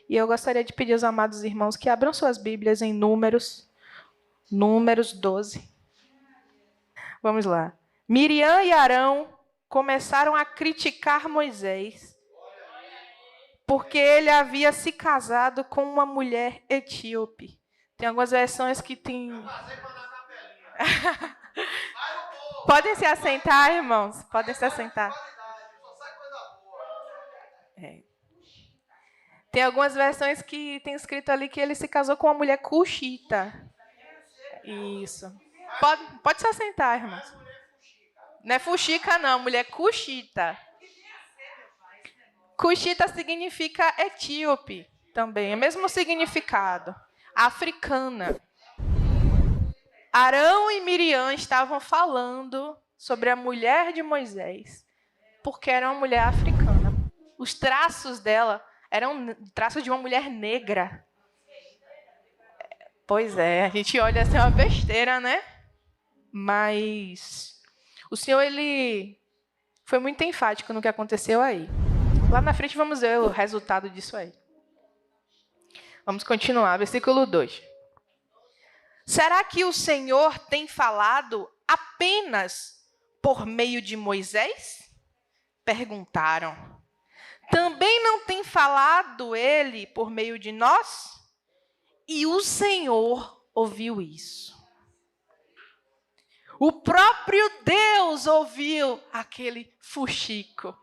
E eu gostaria de pedir aos amados irmãos que abram suas Bíblias em Números 12. Vamos lá. Miriam e Arão começaram a criticar Moisés, porque ele havia se casado com uma mulher etíope. Tem algumas versões que tem... Podem se assentar, irmãos. Podem se assentar. Tem algumas versões que tem escrito ali que ele se casou com uma mulher cuxita. Isso. Pode se assentar, irmãos. Não é fuxica, não. Mulher cuxita. Cuxita significa etíope também. É o mesmo significado. Africana. Arão e Miriam estavam falando sobre a mulher de Moisés, porque era uma mulher africana. Os traços dela eram traços de uma mulher negra. Pois é, a gente olha assim, uma besteira, né? Mas o Senhor, ele foi muito enfático no que aconteceu aí. Lá na frente vamos ver o resultado disso aí. Vamos continuar, versículo 2. Será que o Senhor tem falado apenas por meio de Moisés? Perguntaram. Também não tem falado ele por meio de nós? E o Senhor ouviu isso. O próprio Deus ouviu aquele fuxico.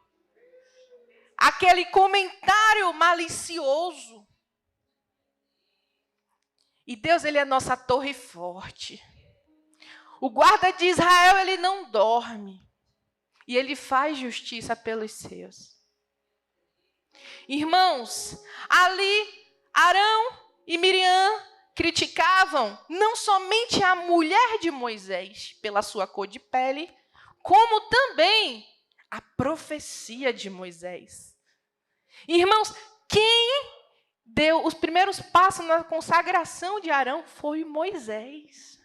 Aquele comentário malicioso. E Deus, ele é nossa torre forte. O guarda de Israel, ele não dorme. E ele faz justiça pelos seus. Irmãos, ali Arão e Miriam criticavam não somente a mulher de Moisés pela sua cor de pele, como também a profecia de Moisés. Irmãos, quem deu os primeiros passos na consagração de Arão foi Moisés.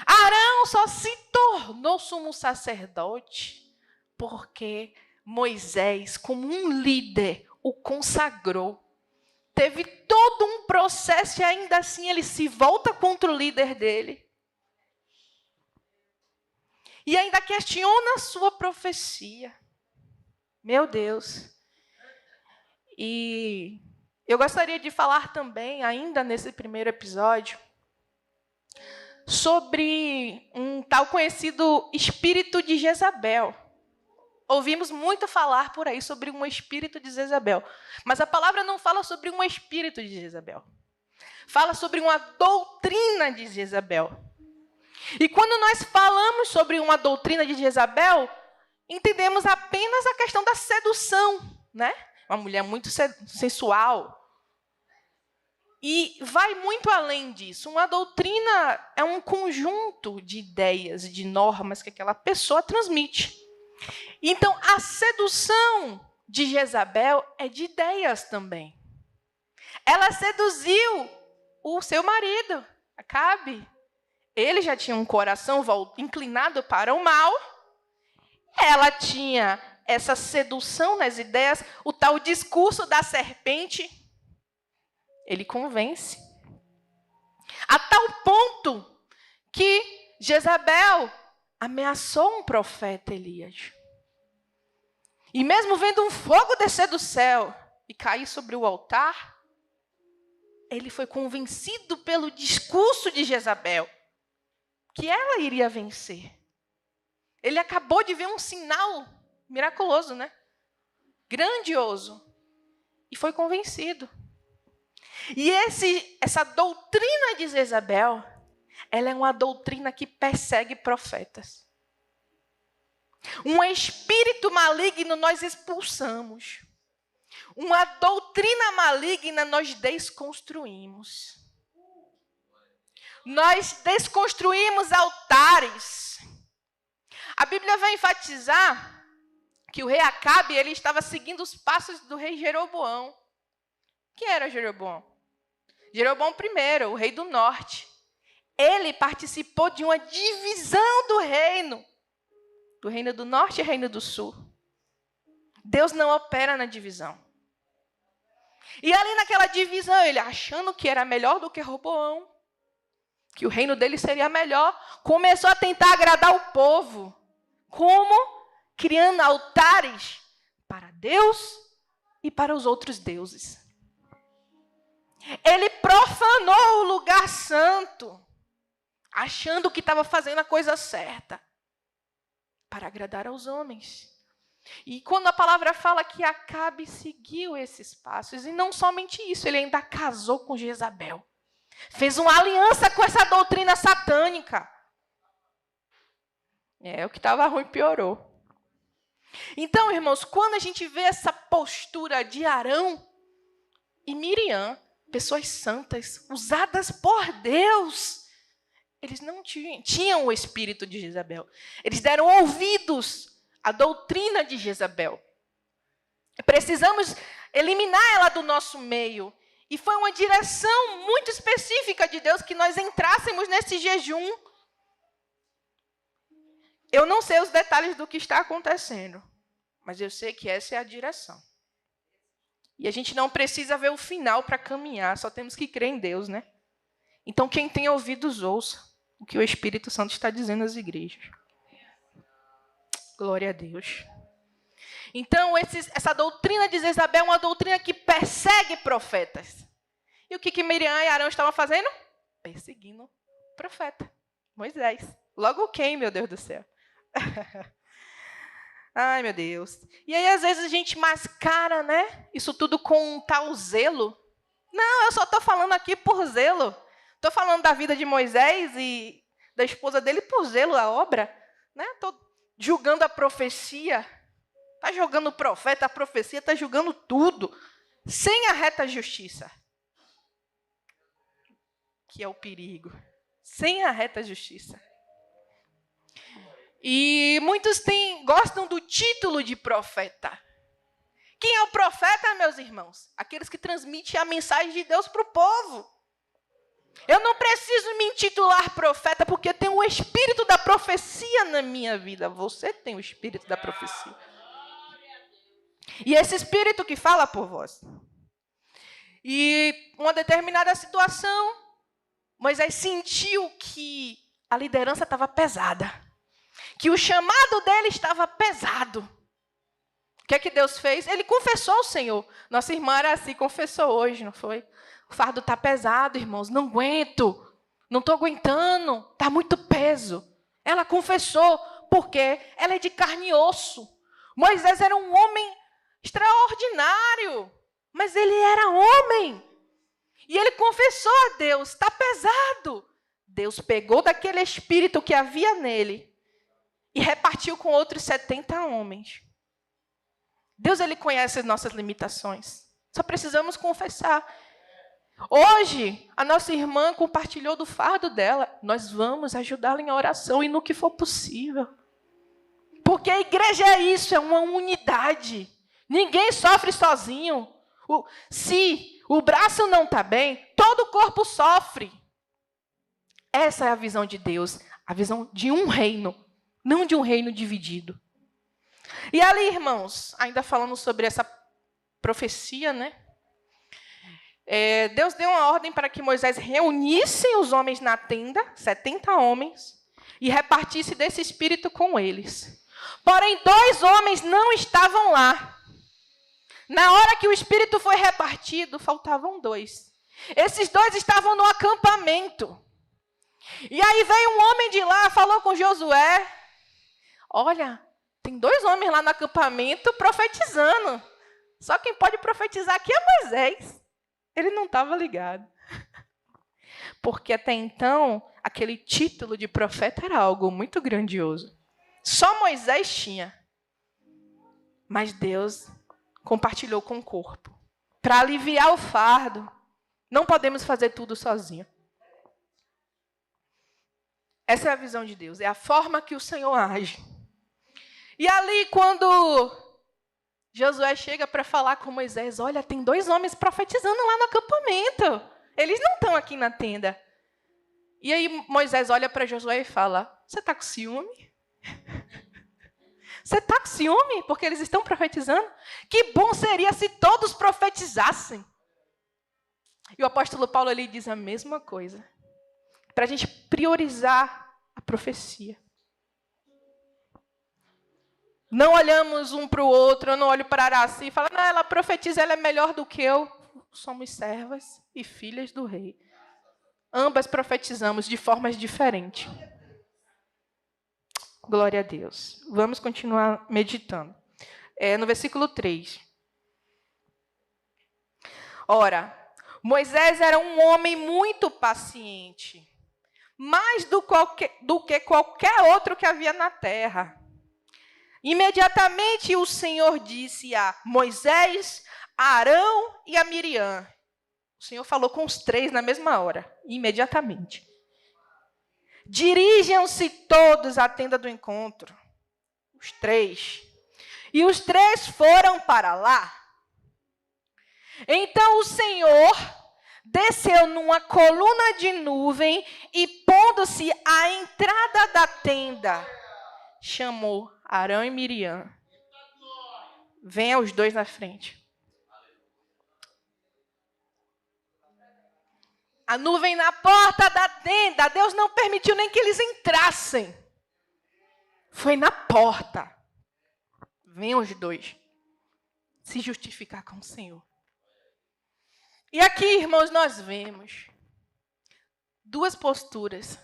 Arão só se tornou sumo sacerdote porque Moisés, como um líder, o consagrou. Teve todo um processo e ainda assim ele se volta contra o líder dele. E ainda questiona a sua profecia. Meu Deus. E eu gostaria de falar também, ainda nesse primeiro episódio, sobre um tal conhecido espírito de Jezabel. Ouvimos muito falar por aí sobre um espírito de Jezabel. Mas a palavra não fala sobre um espírito de Jezabel. Fala sobre uma doutrina de Jezabel. E quando nós falamos sobre uma doutrina de Jezabel, entendemos apenas a questão da sedução, né? Uma mulher muito sensual. E vai muito além disso. Uma doutrina é um conjunto de ideias, de normas que aquela pessoa transmite. Então, a sedução de Jezabel é de ideias também. Ela seduziu o seu marido, Acabe. Ele já tinha um coração inclinado para o mal. Ela tinha essa sedução nas ideias, o tal discurso da serpente. Ele convence. A tal ponto que Jezabel ameaçou um profeta Elias. E mesmo vendo um fogo descer do céu e cair sobre o altar, ele foi convencido pelo discurso de Jezabel que ela iria vencer. Ele acabou de ver um sinal miraculoso, né? Grandioso. E foi convencido. E essa doutrina de Jezabel, ela é uma doutrina que persegue profetas. Um espírito maligno nós expulsamos. Uma doutrina maligna nós desconstruímos. Nós desconstruímos altares. A Bíblia vai enfatizar que o rei Acabe, ele estava seguindo os passos do rei Jeroboão. Quem era Jeroboão? Jeroboão I, o rei do norte. Ele participou de uma divisão do reino do norte e reino do sul. Deus não opera na divisão. E ali naquela divisão, ele achando que era melhor do que Roboão, que o reino dele seria melhor, começou a tentar agradar o povo. Como? Criando altares para Deus e para os outros deuses. Ele profanou o lugar santo, achando que estava fazendo a coisa certa, para agradar aos homens. E quando a palavra fala que Acabe seguiu esses passos, e não somente isso, ele ainda casou com Jezabel. Fez uma aliança com essa doutrina satânica. O que estava ruim piorou. Então, irmãos, quando a gente vê essa postura de Arão e Miriam, pessoas santas, usadas por Deus, eles não tinham o espírito de Jezabel. Eles deram ouvidos à doutrina de Jezabel. Precisamos eliminar ela do nosso meio. E foi uma direção muito específica de Deus que nós entrássemos nesse jejum. Eu não sei os detalhes do que está acontecendo, mas eu sei que essa é a direção. E a gente não precisa ver o final para caminhar, só temos que crer em Deus, né? Então, quem tem ouvidos, ouça o que o Espírito Santo está dizendo às igrejas. Glória a Deus. Então, essa doutrina de Jezabel é uma doutrina que persegue profetas. E o que Miriam e Arão estavam fazendo? Perseguindo o profeta, Moisés. Logo quem, meu Deus do céu? Ai, meu Deus. E aí, às vezes, a gente mascara, né? Isso tudo com um tal zelo. Não, eu só estou falando aqui por zelo. Estou falando da vida de Moisés e da esposa dele por zelo, a obra. Estou julgando a profecia. Está julgando o profeta, a profecia, está julgando tudo. Sem a reta justiça. Que é o perigo. Sem a reta justiça. E muitos gostam do título de profeta. Quem é o profeta, meus irmãos? Aqueles que transmitem a mensagem de Deus para o povo. Eu não preciso me intitular profeta porque eu tenho o espírito da profecia na minha vida. Você tem o espírito da profecia. E esse espírito que fala por vós. E uma determinada situação, Moisés sentiu que a liderança estava pesada. Que o chamado dele estava pesado. O que é que Deus fez? Ele confessou ao Senhor. Nossa irmã Araci confessou hoje, não foi? O fardo está pesado, irmãos. Não aguento. Não estou aguentando. Está muito peso. Ela confessou. Por quê? Ela é de carne e osso. Moisés era um homem extraordinário. Mas ele era homem. E ele confessou a Deus. Está pesado. Deus pegou daquele espírito que havia nele e repartiu com outros 70 homens. Deus, ele conhece as nossas limitações. Só precisamos confessar. Hoje, a nossa irmã compartilhou do fardo dela. Nós vamos ajudá-la em oração e no que for possível. Porque a igreja é isso, é uma unidade. Ninguém sofre sozinho. Se o braço não está bem, todo o corpo sofre. Essa é a visão de Deus. A visão de um reino. Não de um reino dividido. E ali, irmãos, ainda falando sobre essa profecia, né? Deus deu uma ordem para que Moisés reunisse os homens na tenda, 70 homens, e repartisse desse espírito com eles. Porém, 2 homens não estavam lá. Na hora que o espírito foi repartido, faltavam 2. Esses 2 estavam no acampamento. E aí veio um homem de lá, falou com Josué. Olha, tem 2 homens lá no acampamento profetizando. Só quem pode profetizar aqui é Moisés. Ele não estava ligado. Porque até então, aquele título de profeta era algo muito grandioso. Só Moisés tinha. Mas Deus compartilhou com o corpo. Para aliviar o fardo. Não podemos fazer tudo sozinho. Essa é a visão de Deus. É a forma que o Senhor age. E ali, quando Josué chega para falar com Moisés, olha, tem 2 homens profetizando lá no acampamento. Eles não estão aqui na tenda. E aí Moisés olha para Josué e fala, você está com ciúme? Você está com ciúme porque eles estão profetizando? Que bom seria se todos profetizassem. E o apóstolo Paulo ali diz a mesma coisa. Para a gente priorizar a profecia. Não olhamos um para o outro, eu não olho para Araci e falo, não, ela profetiza, ela é melhor do que eu. Somos servas e filhas do rei. Ambas profetizamos de formas diferentes. Glória a Deus. Vamos continuar meditando. No versículo 3. Ora, Moisés era um homem muito paciente, mais do que qualquer outro que havia na terra. Imediatamente o Senhor disse a Moisés, a Arão e a Miriam. O Senhor falou com os três na mesma hora, imediatamente. Dirijam-se todos à tenda do encontro. Os três. E os três foram para lá. Então o Senhor desceu numa coluna de nuvem e, pondo-se à entrada da tenda, chamou Arão e Miriam. Venham os dois na frente. A nuvem na porta da tenda. Deus não permitiu nem que eles entrassem. Foi na porta. Venham os dois se justificar com o Senhor. E aqui, irmãos, nós vemos duas posturas.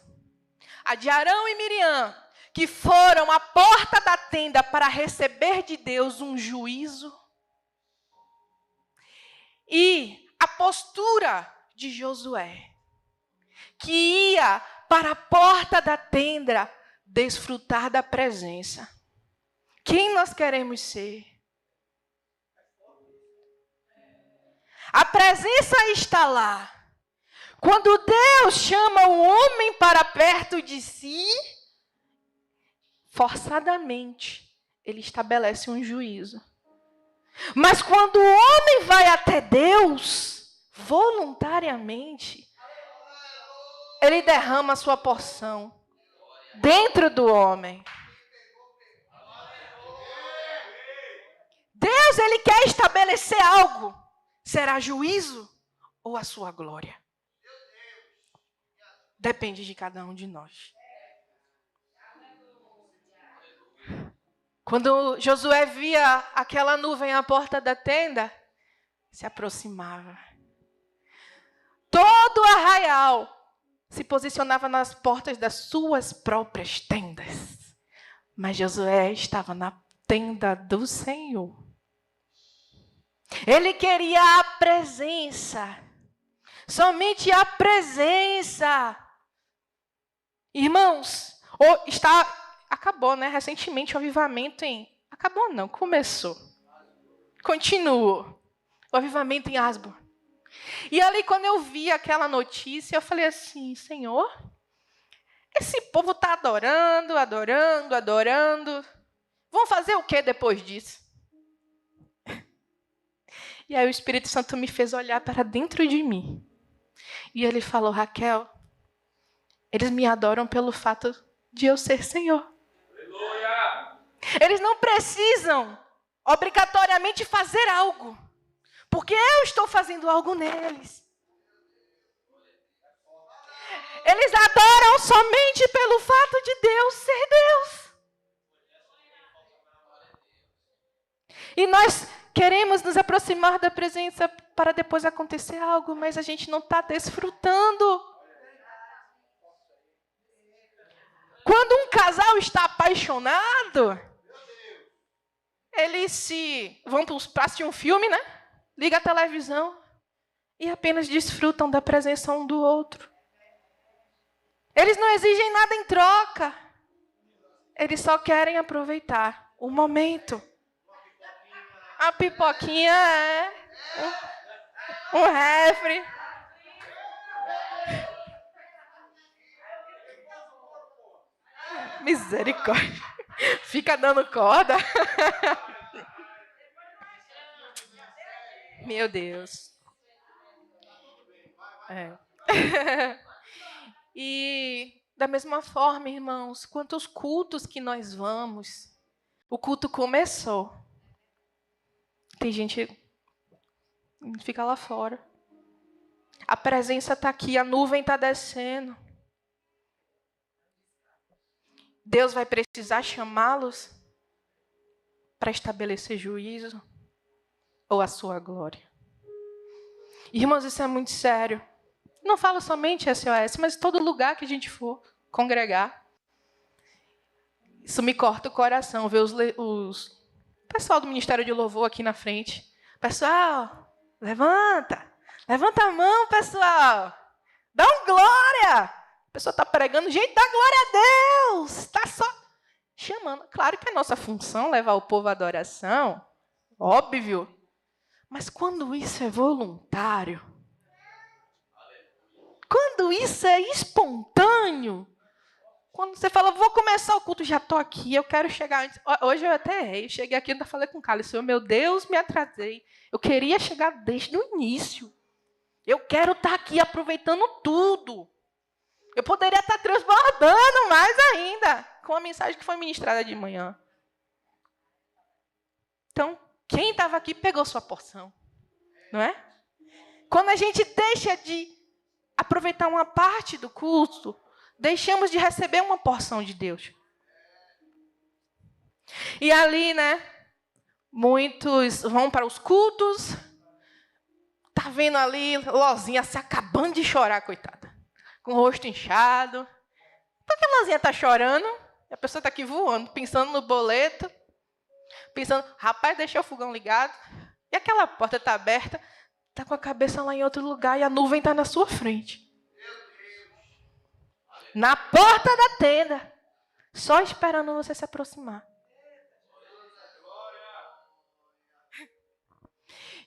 A de Arão e Miriam, que foram à porta da tenda para receber de Deus um juízo. E a postura de Josué, que ia para a porta da tenda desfrutar da presença. Quem nós queremos ser? A presença está lá. Quando Deus chama o homem para perto de si, forçadamente, ele estabelece um juízo. Mas quando o homem vai até Deus, voluntariamente, ele derrama a sua porção dentro do homem. Deus, ele quer estabelecer algo. Será juízo ou a sua glória? Depende de cada um de nós. Quando Josué via aquela nuvem à porta da tenda, se aproximava. Todo o arraial se posicionava nas portas das suas próprias tendas. Mas Josué estava na tenda do Senhor. Ele queria a presença. Somente a presença. Irmãos, acabou, né? Recentemente o avivamento acabou não, começou. Continua. O avivamento em Asbo. E ali, quando eu vi aquela notícia, eu falei assim, Senhor, esse povo está adorando, adorando, adorando. Vão fazer o que depois disso? E aí o Espírito Santo me fez olhar para dentro de mim. E ele falou, Raquel, eles me adoram pelo fato de eu ser Senhor. Aleluia! Eles não precisam obrigatoriamente fazer algo. Porque eu estou fazendo algo neles. Eles adoram somente pelo fato de Deus ser Deus. E nós queremos nos aproximar da presença para depois acontecer algo, mas a gente não está desfrutando. Quando um casal está apaixonado, eles vão para assistir um filme, né? Liga a televisão e apenas desfrutam da presença um do outro. Eles não exigem nada em troca. Eles só querem aproveitar o momento. A pipoquinha um refri. Misericórdia. Fica dando corda. Meu Deus. E da mesma forma, irmãos, quantos cultos que nós vamos, O culto começou. Tem gente que fica lá fora. A presença está aqui, a nuvem está descendo. Deus vai precisar chamá-los para estabelecer juízo ou a sua glória. Irmãos, isso é muito sério. Não falo somente SOS, mas todo lugar que a gente for congregar. Isso me corta o coração, ver o pessoal do Ministério de Louvor aqui na frente. Pessoal, levanta. Levanta a mão, pessoal. Dá um glória. A pessoa está pregando, gente, dá glória a Deus. Está só chamando. Claro que é nossa função levar o povo à adoração. Óbvio. Mas quando isso é voluntário, quando isso é espontâneo, quando você fala, vou começar o culto, já estou aqui, eu quero chegar antes. Hoje eu até errei, cheguei aqui e ainda falei com o Carlos, Senhor, meu Deus, me atrasei. Eu queria chegar desde o início. Eu quero estar aqui aproveitando tudo. Eu poderia estar transbordando mais ainda com a mensagem que foi ministrada de manhã. Então, quem estava aqui pegou sua porção, não é? Quando a gente deixa de aproveitar uma parte do culto, deixamos de receber uma porção de Deus. E ali, né, muitos vão para os cultos, tá vendo ali Lozinha se acabando de chorar, coitada, com o rosto inchado. Por que a Lozinha está chorando? A pessoa está aqui voando, pensando no boleto, pensando, rapaz, deixei o fogão ligado, e aquela porta está aberta, está com a cabeça lá em outro lugar e a nuvem está na sua frente. Na porta da tenda, só esperando você se aproximar.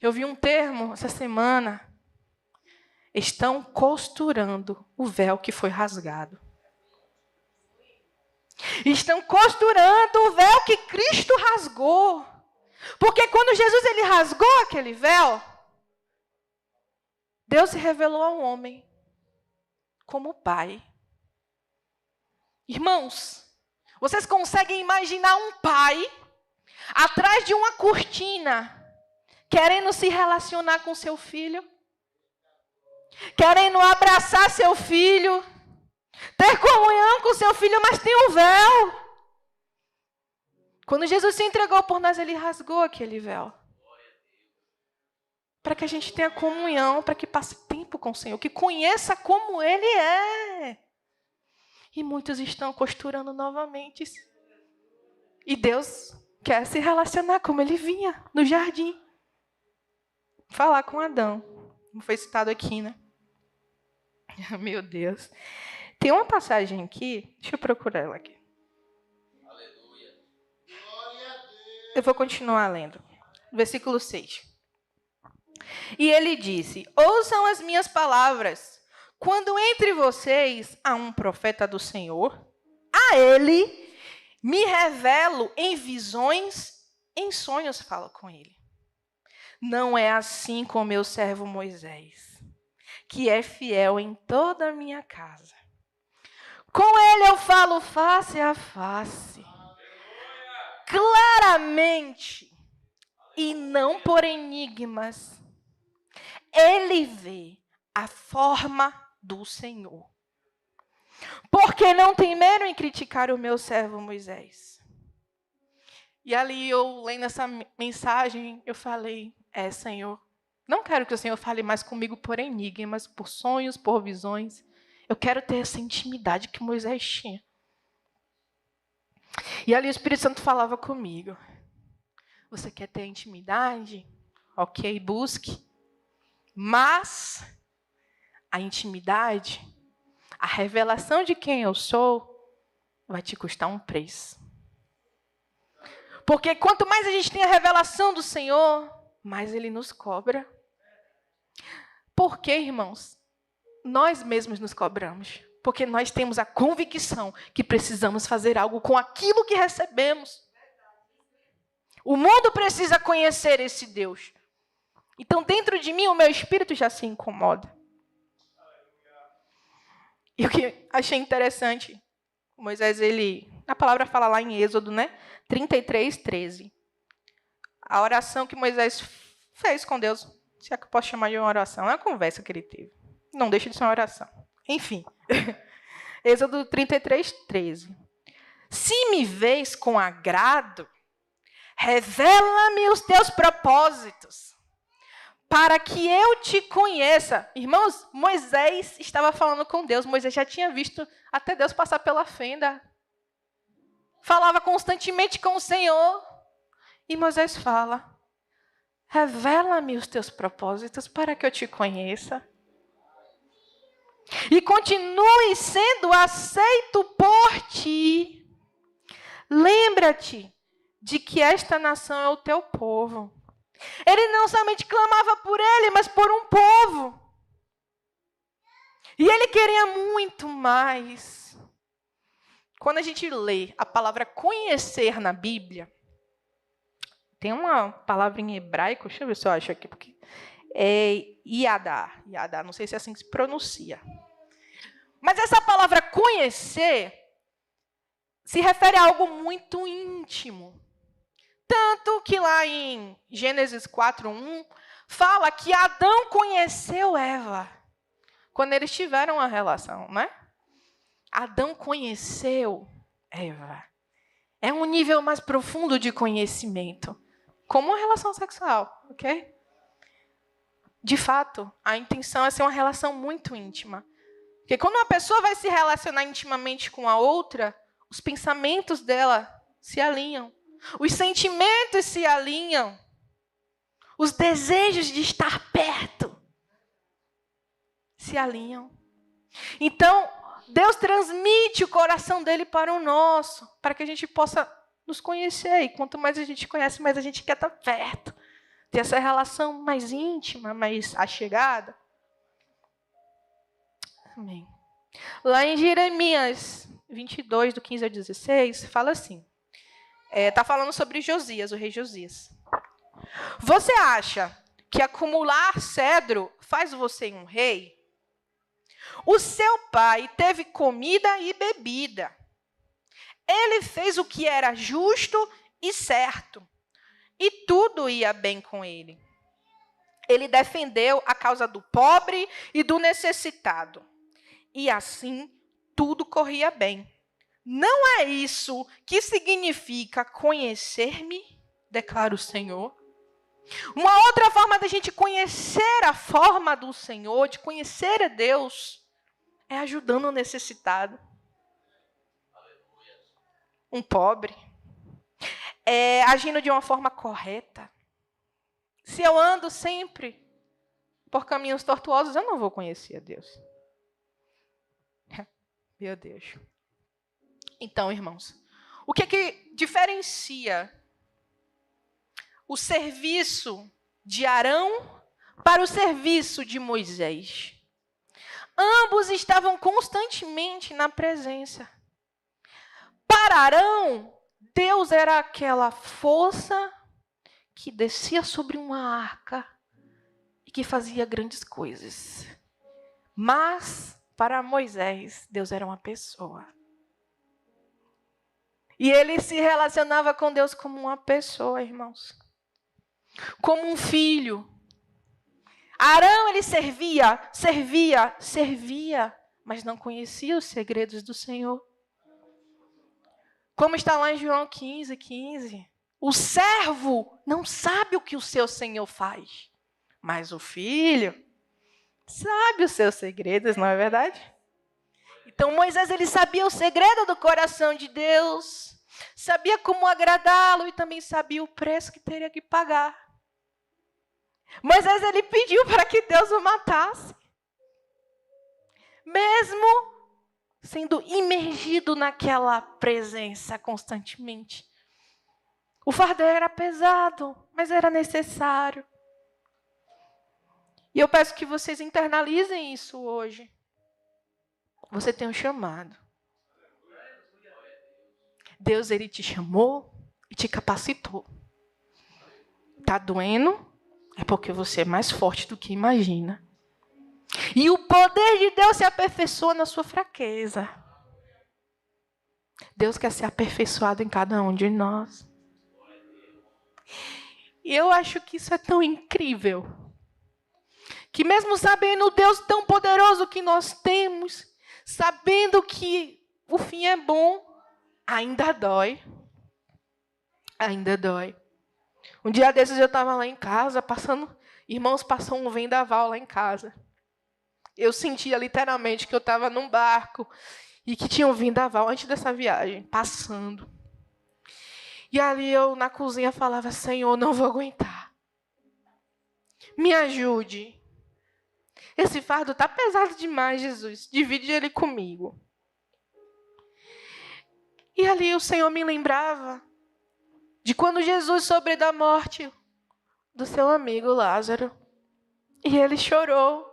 Eu vi um termo essa semana. Estão costurando o véu que foi rasgado. Estão costurando o véu que Cristo rasgou. Porque quando Jesus ele rasgou aquele véu, Deus se revelou ao homem como Pai. Irmãos, vocês conseguem imaginar um pai atrás de uma cortina, querendo se relacionar com seu filho? Querendo abraçar seu filho, ter comunhão com seu filho, mas tem um véu. Quando Jesus se entregou por nós, ele rasgou aquele véu. Para que a gente tenha comunhão, para que passe tempo com o Senhor, que conheça como Ele é. E muitos estão costurando novamente. E Deus quer se relacionar como Ele vinha no jardim. Falar com Adão. Não foi citado aqui, né? Meu Deus. Tem uma passagem aqui, deixa eu procurar ela aqui. Aleluia. Eu vou continuar lendo. Versículo 6. E ele disse, ouçam as minhas palavras. Quando entre vocês há um profeta do Senhor, a ele me revelo em visões, em sonhos falo com ele. Não é assim com meu servo Moisés, que é fiel em toda a minha casa. Com ele eu falo face a face, claramente, e não por enigmas. Ele vê a forma do Senhor. Porque não temeram em criticar o meu servo Moisés. E ali eu, lendo essa mensagem, eu falei, Senhor, não quero que o Senhor fale mais comigo por enigmas, por sonhos, por visões. Eu quero ter essa intimidade que Moisés tinha. E ali o Espírito Santo falava comigo. Você quer ter intimidade? Ok, busque. Mas a intimidade, a revelação de quem eu sou, vai te custar um preço. Porque quanto mais a gente tem a revelação do Senhor, mais Ele nos cobra. Por quê, irmãos? Nós mesmos nos cobramos. Porque nós temos a convicção que precisamos fazer algo com aquilo que recebemos. O mundo precisa conhecer esse Deus. Então, dentro de mim, o meu espírito já se incomoda. E o que achei interessante, Moisés, ele A palavra fala lá em Êxodo, né? 33:13. A oração que Moisés fez com Deus, se é que eu posso chamar de uma oração, é uma conversa que ele teve. Não deixa de ser uma oração. Enfim. Êxodo 33:13. Se me vês com agrado, revela-me os teus propósitos, para que eu te conheça. Irmãos, Moisés estava falando com Deus. Moisés já tinha visto até Deus passar pela fenda. Falava constantemente com o Senhor. E Moisés fala, revela-me os teus propósitos para que eu te conheça. E continue sendo aceito por ti. Lembra-te de que esta nação é o teu povo. Ele não somente clamava por ele, mas por um povo. E ele queria muito mais. Quando a gente lê a palavra conhecer na Bíblia, tem uma palavra em hebraico, deixa eu ver se eu acho aqui, porque é Yadá, não sei se é assim que se pronuncia. Mas essa palavra conhecer se refere a algo muito íntimo. Tanto que lá em Gênesis 4:1 fala que Adão conheceu Eva quando eles tiveram uma relação, né? Adão conheceu Eva. É um nível mais profundo de conhecimento, como uma relação sexual, ok? De fato, a intenção é ser uma relação muito íntima. Porque quando uma pessoa vai se relacionar intimamente com a outra, os pensamentos dela se alinham. Os sentimentos se alinham. Os desejos de estar perto se alinham. Então, Deus transmite o coração dele para o nosso, para que a gente possa nos conhecer. E quanto mais a gente conhece, mais a gente quer estar perto. Ter essa relação mais íntima, mais achegada. Amém. Lá em Jeremias 22, do 15 ao 16, fala assim. Está falando sobre Josias, o rei Josias. Você acha que acumular cedro faz você um rei? O seu pai teve comida e bebida. Ele fez o que era justo e certo. E tudo ia bem com ele. Ele defendeu a causa do pobre e do necessitado. E assim, tudo corria bem. Não é isso que significa conhecer-me, declara o Senhor. Uma outra forma da gente conhecer a forma do Senhor, de conhecer a Deus, é ajudando o necessitado. Um pobre. É agindo de uma forma correta. Se eu ando sempre por caminhos tortuosos, eu não vou conhecer a Deus. Meu Deus. Então, irmãos, o que diferencia o serviço de Arão para o serviço de Moisés? Ambos estavam constantemente na presença. Para Arão, Deus era aquela força que descia sobre uma arca e que fazia grandes coisas. Mas, para Moisés, Deus era uma pessoa. E ele se relacionava com Deus como uma pessoa, irmãos. Como um filho. Arão, ele servia, mas não conhecia os segredos do Senhor. Como está lá em João 15:15. O servo não sabe o que o seu Senhor faz, mas o filho sabe os seus segredos, não é verdade? Então, Moisés, ele sabia o segredo do coração de Deus, sabia como agradá-lo e também sabia o preço que teria que pagar. Moisés, ele pediu para que Deus o matasse, mesmo sendo imergido naquela presença constantemente. O fardo era pesado, mas era necessário. E eu peço que vocês internalizem isso hoje. Você tem um chamado. Deus, ele te chamou e te capacitou. Está doendo? É porque você é mais forte do que imagina. E o poder de Deus se aperfeiçoa na sua fraqueza. Deus quer ser aperfeiçoado em cada um de nós. E eu acho que isso é tão incrível. Que mesmo sabendo o Deus tão poderoso que nós temos, sabendo que o fim é bom, ainda dói. Ainda dói. Um dia desses eu estava lá em casa, irmãos, passou um vendaval lá em casa. Eu sentia literalmente que eu estava num barco e que tinha um vendaval antes dessa viagem, passando. E ali eu, na cozinha, falava, Senhor, não vou aguentar. Me ajude. Esse fardo está pesado demais, Jesus. Divide ele comigo. E ali o Senhor me lembrava de quando Jesus soube da morte do seu amigo Lázaro. E ele chorou.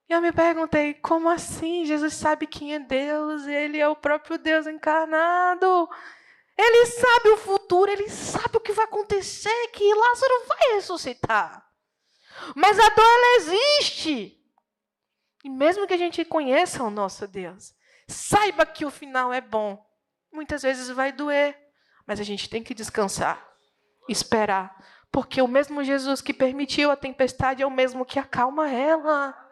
E eu me perguntei, como assim? Jesus sabe quem é Deus, ele é o próprio Deus encarnado. Ele sabe o futuro, ele sabe o que vai acontecer, que Lázaro vai ressuscitar. Mas a dor, ela existe. E mesmo que a gente conheça o nosso Deus, saiba que o final é bom. Muitas vezes vai doer, mas a gente tem que descansar, esperar. Porque o mesmo Jesus que permitiu a tempestade é o mesmo que acalma ela.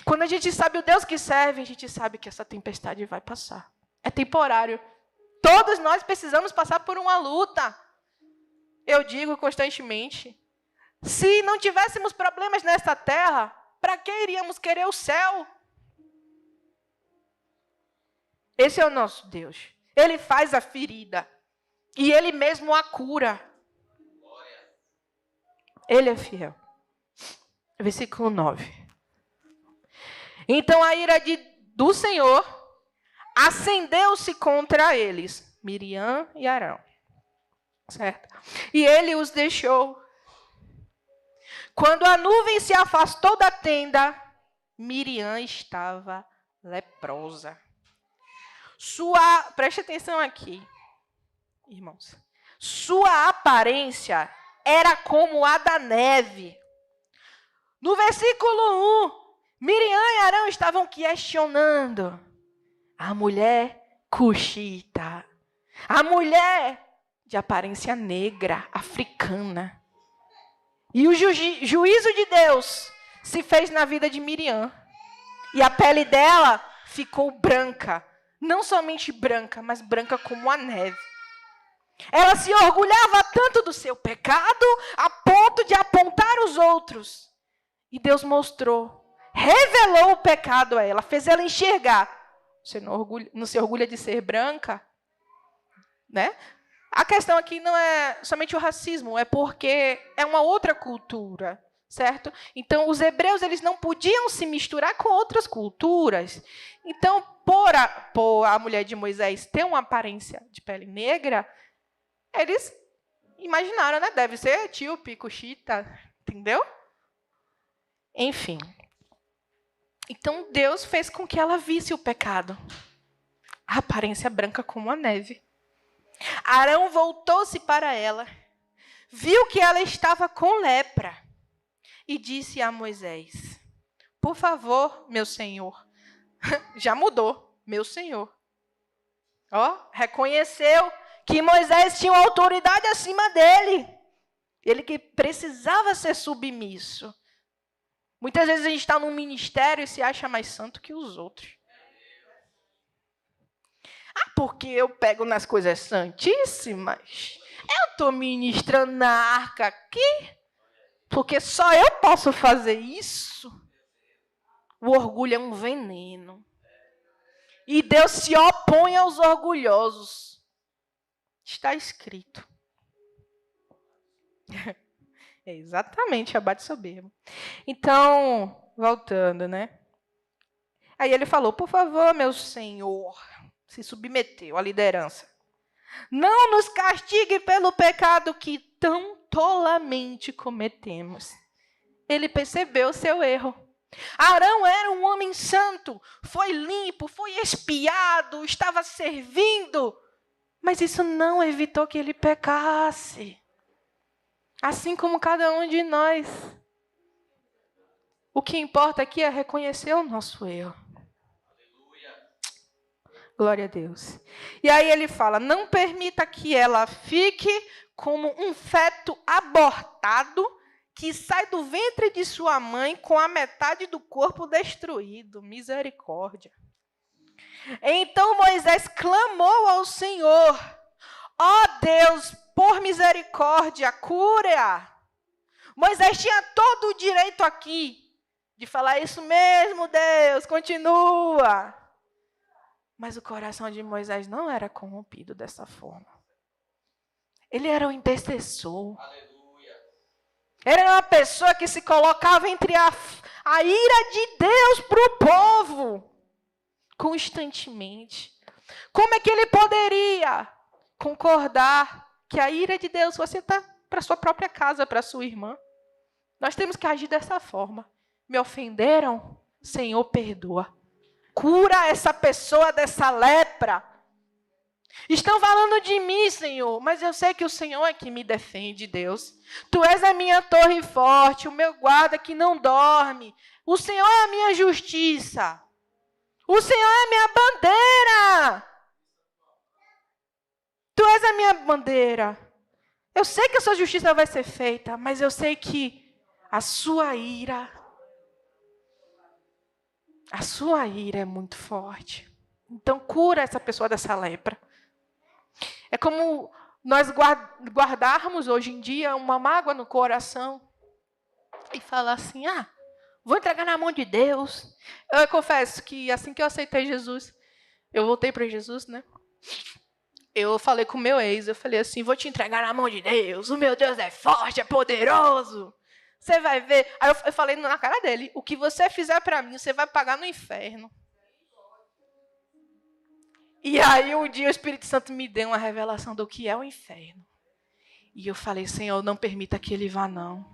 Quando a gente sabe o Deus que serve, a gente sabe que essa tempestade vai passar. É temporário. Todos nós precisamos passar por uma luta. Eu digo constantemente, se não tivéssemos problemas nesta terra, para que iríamos querer o céu? Esse é o nosso Deus. Ele faz a ferida. E Ele mesmo a cura. Ele é fiel. Versículo 9. Então a ira do Senhor acendeu-se contra eles, Miriam e Arão. Certo? E ele os deixou. Quando a nuvem se afastou da tenda, Miriam estava leprosa. Preste atenção aqui, irmãos. Sua aparência era como a da neve. No versículo 1, Miriam e Arão estavam questionando a mulher cuxita, a mulher de aparência negra, africana. E o juízo de Deus se fez na vida de Miriam. E a pele dela ficou branca. Não somente branca, mas branca como a neve. Ela se orgulhava tanto do seu pecado, a ponto de apontar os outros. E Deus mostrou, revelou o pecado a ela, fez ela enxergar. Você não se orgulha de ser branca? Né? A questão aqui não é somente o racismo, é porque é uma outra cultura, certo? Então, os hebreus eles não podiam se misturar com outras culturas. Então, por a mulher de Moisés ter uma aparência de pele negra, eles imaginaram, né? Deve ser etíope, cuxita, entendeu? Enfim. Então, Deus fez com que ela visse o pecado. A aparência branca como a neve. Arão voltou-se para ela, viu que ela estava com lepra e disse a Moisés, por favor, meu senhor. Já mudou, meu senhor. Reconheceu que Moisés tinha uma autoridade acima dele. Ele que precisava ser submisso. Muitas vezes a gente está num ministério e se acha mais santo que os outros. Porque eu pego nas coisas santíssimas. Eu estou ministrando na arca aqui. Porque só eu posso fazer isso. O orgulho é um veneno. E Deus se opõe aos orgulhosos. Está escrito. É exatamente, abate soberbo. Então, voltando, né? Aí ele falou, por favor, meu senhor, se submeteu à liderança. Não nos castigue pelo pecado que tão tolamente cometemos. Ele percebeu seu erro. Arão era um homem santo, foi limpo, foi expiado, estava servindo. Mas isso não evitou que ele pecasse. Assim como cada um de nós. O que importa aqui é reconhecer o nosso erro. Glória a Deus. E aí ele fala, não permita que ela fique como um feto abortado que sai do ventre de sua mãe com a metade do corpo destruído. Misericórdia. Então Moisés clamou ao Senhor, ó Deus, por misericórdia, cura-a. Moisés tinha todo o direito aqui de falar isso mesmo, Deus, continua. Mas o coração de Moisés não era corrompido dessa forma. Ele era um intercessor. Aleluia. Ele era uma pessoa que se colocava entre a ira de Deus para o povo, constantemente. Como é que ele poderia concordar que a ira de Deus fosse para sua própria casa, para sua irmã? Nós temos que agir dessa forma. Me ofenderam? Senhor, perdoa. Cura essa pessoa dessa lepra. Estão falando de mim, Senhor, mas eu sei que o Senhor é que me defende, Deus. Tu és a minha torre forte, o meu guarda que não dorme. O Senhor é a minha justiça. O Senhor é a minha bandeira. Tu és a minha bandeira. Eu sei que a sua justiça vai ser feita, mas eu sei que a sua ira é muito forte. Então cura essa pessoa dessa lepra. É como nós guardarmos hoje em dia uma mágoa no coração e falar assim, vou entregar na mão de Deus. Eu confesso que assim que eu aceitei Jesus, eu voltei para Jesus, né? Eu falei com o meu ex, eu falei assim, vou te entregar na mão de Deus. O meu Deus é forte, é poderoso. Você vai ver. Aí eu falei na cara dele, o que você fizer para mim, você vai pagar no inferno. E aí um dia o Espírito Santo me deu uma revelação do que é o inferno. E eu falei, Senhor, não permita que ele vá, não.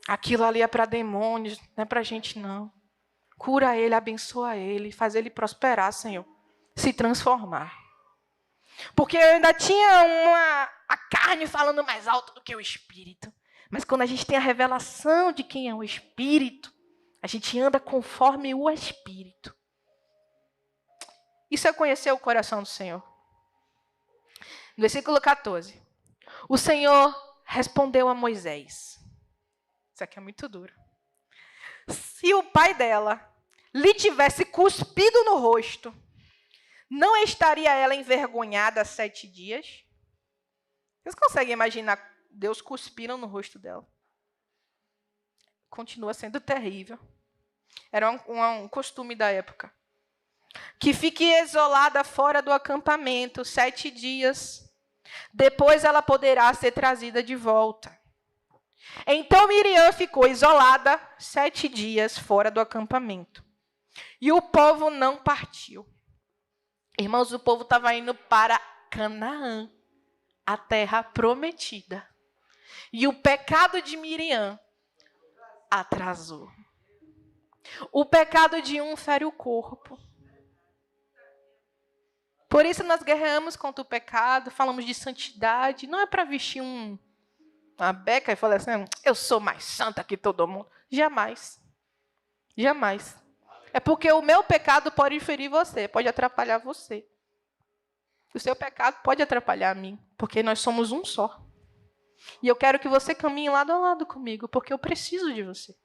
Aquilo ali é para demônios, não é para gente, não. Cura ele, abençoa ele, faz ele prosperar, Senhor. Se transformar. Porque eu ainda tinha a carne falando mais alto do que o Espírito. Mas quando a gente tem a revelação de quem é o Espírito, a gente anda conforme o Espírito. Isso é conhecer o coração do Senhor. No versículo 14. O Senhor respondeu a Moisés. Isso aqui é muito duro. Se o pai dela lhe tivesse cuspido no rosto, não estaria ela envergonhada 7 dias? Vocês conseguem imaginar Deus cuspindo no rosto dela? Continua sendo terrível. Era um costume da época. Que fique isolada fora do acampamento 7 dias. Depois ela poderá ser trazida de volta. Então Miriam ficou isolada 7 dias fora do acampamento. E o povo não partiu. Irmãos, o povo estava indo para Canaã, a terra prometida. E o pecado de Miriam atrasou. O pecado de um fere o corpo. Por isso nós guerreamos contra o pecado, falamos de santidade. Não é para vestir uma beca e falar assim, eu sou mais santa que todo mundo. Jamais. Jamais. É porque o meu pecado pode ferir você, pode atrapalhar você. O seu pecado pode atrapalhar a mim, porque nós somos um só. E eu quero que você caminhe lado a lado comigo, porque eu preciso de você.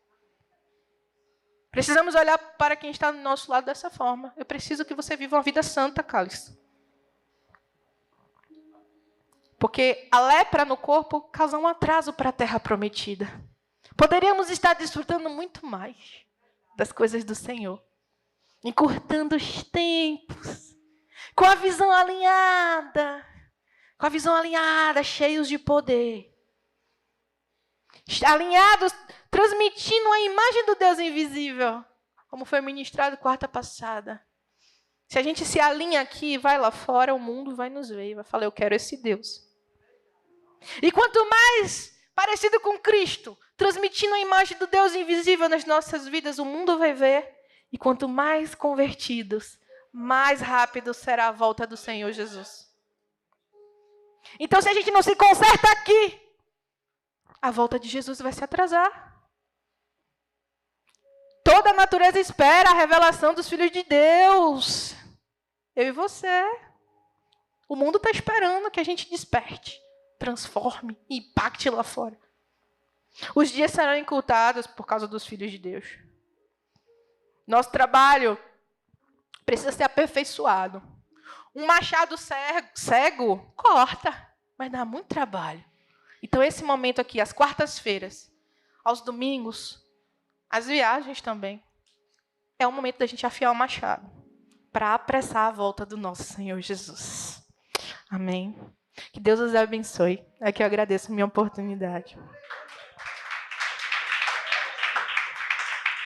Precisamos olhar para quem está do nosso lado dessa forma. Eu preciso que você viva uma vida santa, Cálice. Porque a lepra no corpo causa um atraso para a terra prometida. Poderíamos estar desfrutando muito mais das coisas do Senhor. Encurtando os tempos. Com a visão alinhada. Com a visão alinhada, cheios de poder. Alinhados, transmitindo a imagem do Deus invisível. Como foi ministrado quarta passada. Se a gente se alinha aqui e vai lá fora, o mundo vai nos ver e vai falar, eu quero esse Deus. E quanto mais parecido com Cristo, transmitindo a imagem do Deus invisível nas nossas vidas, o mundo vai ver. E quanto mais convertidos, mais rápido será a volta do Senhor Jesus. Então, se a gente não se conserta aqui, a volta de Jesus vai se atrasar. Toda a natureza espera a revelação dos filhos de Deus. Eu e você. O mundo está esperando que a gente desperte, transforme e impacte lá fora. Os dias serão encurtados por causa dos filhos de Deus. Nosso trabalho precisa ser aperfeiçoado. Um machado cego corta, mas dá muito trabalho. Então, esse momento aqui, às quartas-feiras, aos domingos, as viagens também, é o momento da gente afiar o machado para apressar a volta do nosso Senhor Jesus. Amém. Que Deus os abençoe. É que eu agradeço a minha oportunidade.